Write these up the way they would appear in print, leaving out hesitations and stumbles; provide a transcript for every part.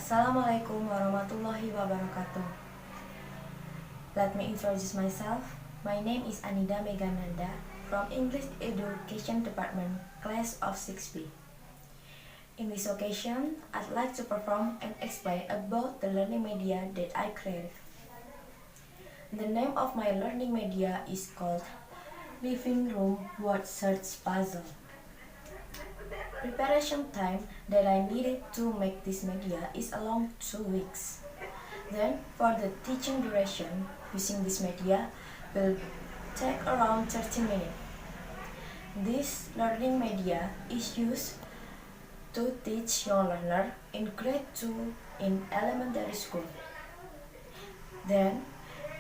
Assalamualaikum warahmatullahi wabarakatuh. Let me introduce myself. My name is Anida Megananda from English Education Department, class of 6B. In this occasion, I'd like to perform and explain about the learning media that I created. The name of my learning media is called Living Room Word Search Puzzle. Preparation time that I needed to make this media is along 2 weeks. Then, for the teaching duration, using this media will take around 30 minutes. This learning media is used to teach young learner in grade 2 in elementary school. Then,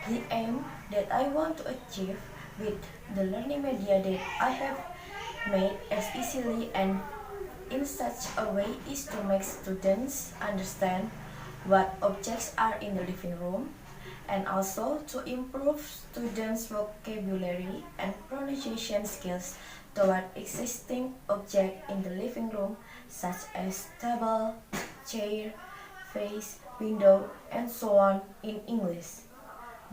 the aim that I want to achieve with the learning media that I have made as easily and in such a way is to make students understand what objects are in the living room and also to improve students' vocabulary and pronunciation skills toward existing objects in the living room such as table, chair, vase, window, and so on in English.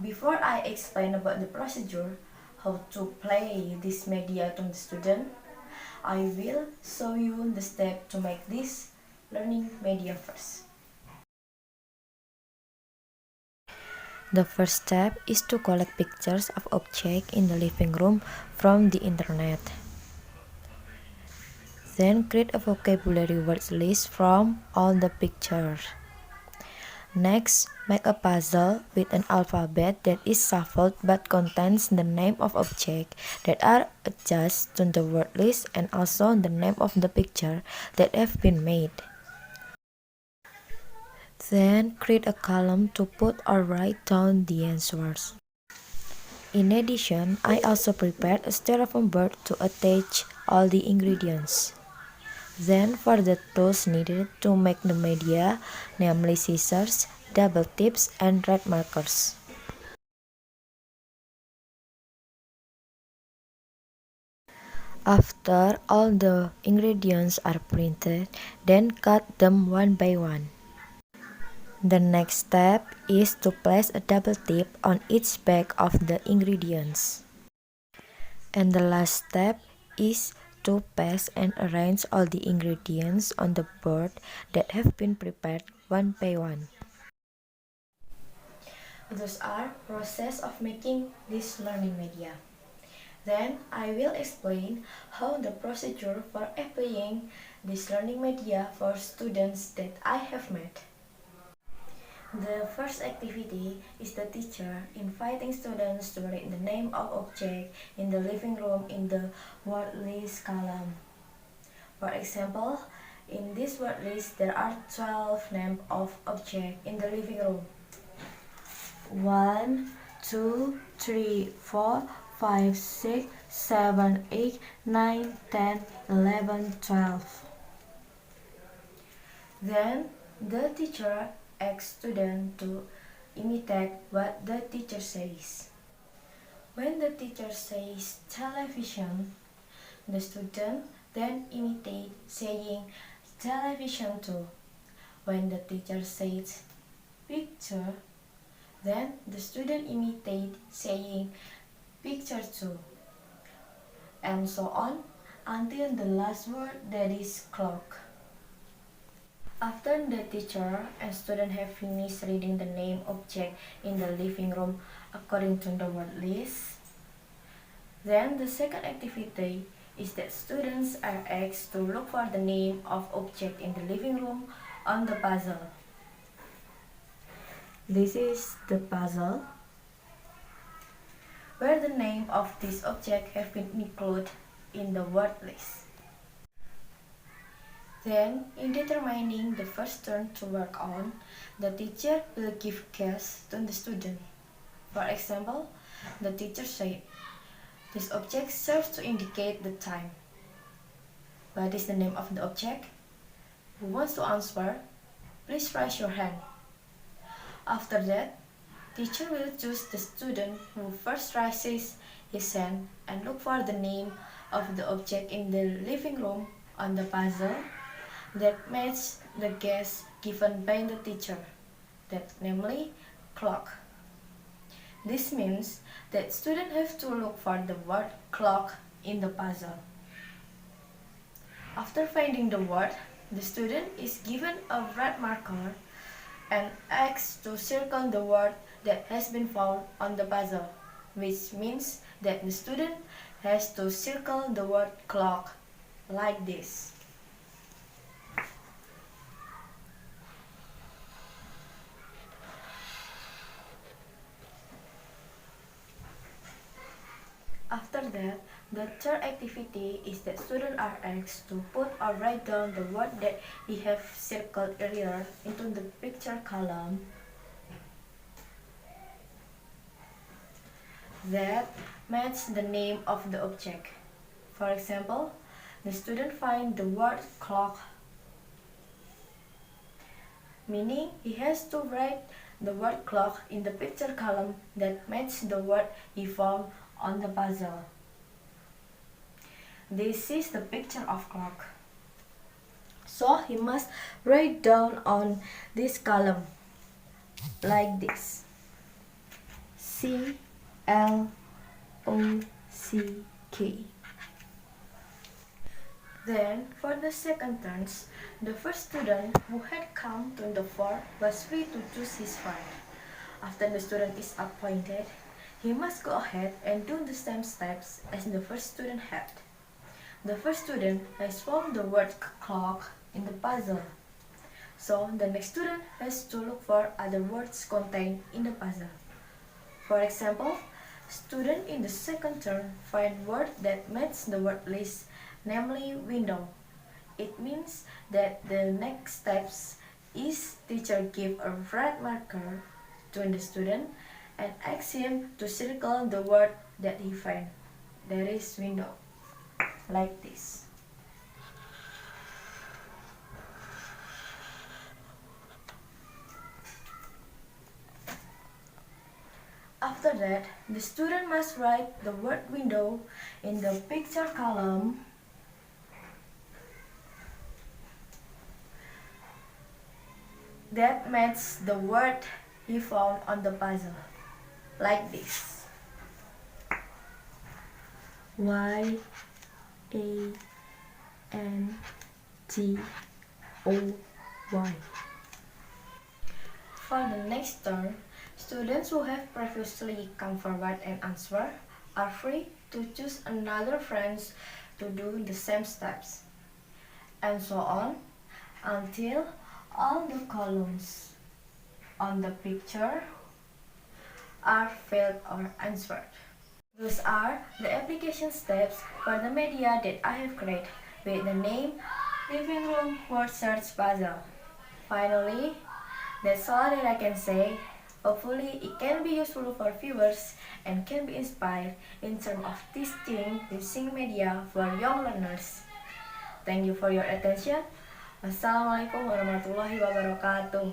Before I explain about the procedure, how to play this media to the student, I will show you the step to make this learning media first. The first step is to collect pictures of objects in the living room from the internet. Then create a vocabulary words list from all the pictures. Next, make a puzzle with an alphabet that is shuffled but contains the name of objects that are adjusted to the word list and also the name of the picture that have been made. Then create a column to put or write down the answers. In addition, I also prepared a styrofoam board to attach all the ingredients. Then for the tools needed to make the media, namely scissors, double tips, and red markers. After all the ingredients are printed, then cut them one by one. The next step is to place a double tip on each bag of the ingredients. And the last step is to paste and arrange all the ingredients on the board that have been prepared one by one. Those are process of making this learning media. Then I will explain how the procedure for applying this learning media for students that I have made. The first activity is the teacher inviting students to write the name of object in the living room in the word list column. For example, in this word list there are 12 names of objects in the living room. 1, 2, 3, 4, 5, 6, 7, 8, 9, 10, 11, 12. Then the teacher asks students to imitate what the teacher says. When the teacher says television, the student then imitate saying television too. When the teacher says picture, then the student imitate saying picture too. And so on until the last word that is clock. After the teacher and student have finished reading the name object in the living room according to the word list, then the second activity is that students are asked to look for the name of object in the living room on the puzzle. This is the puzzle where the name of this object have been included in the word list. Then, in determining the first turn to work on, the teacher will give guess to the student. For example, the teacher said, "This object serves to indicate the time." What is the name of the object? Who wants to answer? Please raise your hand. After that, teacher will choose the student who first raises his hand and look for the name of the object in the living room on the puzzle that match the guess given by the teacher, that namely clock. This means that students have to look for the word clock in the puzzle. After finding the word, the student is given a red marker and asked to circle the word that has been found on the puzzle, which means that the student has to circle the word clock like this. After that, the third activity is that students are asked to put or write down the word that he have circled earlier into the picture column that match the name of the object. For example, the student find the word clock, meaning he has to write the word clock in the picture column that match the word he found on the puzzle. This is the picture of clock. So he must write down on this column like this: CLOCK. Then, for the second turns, the first student who had come to the fore was free to choose his part. After the student is appointed, he must go ahead and do the same steps as the first student had. The first student has found the word clock in the puzzle, so the next student has to look for other words contained in the puzzle. For example, student in the second turn find word that match the word list, namely window. It means that the next steps is teacher give a red marker to the student and ask him to circle the word that he find, that is window, like this. After that, the student must write the word window in the picture column that matches the word he found on the puzzle, like this: YANGOY. For the next turn, students who have previously come forward and answered are free to choose another friends to do the same steps, and so on until all the columns on the picture are filled or answered. Those are the application steps for the media that I have created with the name Living Room Word Search Puzzle. Finally, that's all that I can say. Hopefully, it can be useful for viewers and can be inspired in terms of teaching using media for young learners. Thank you for your attention. Wassalamualaikum warahmatullahi wabarakatuh.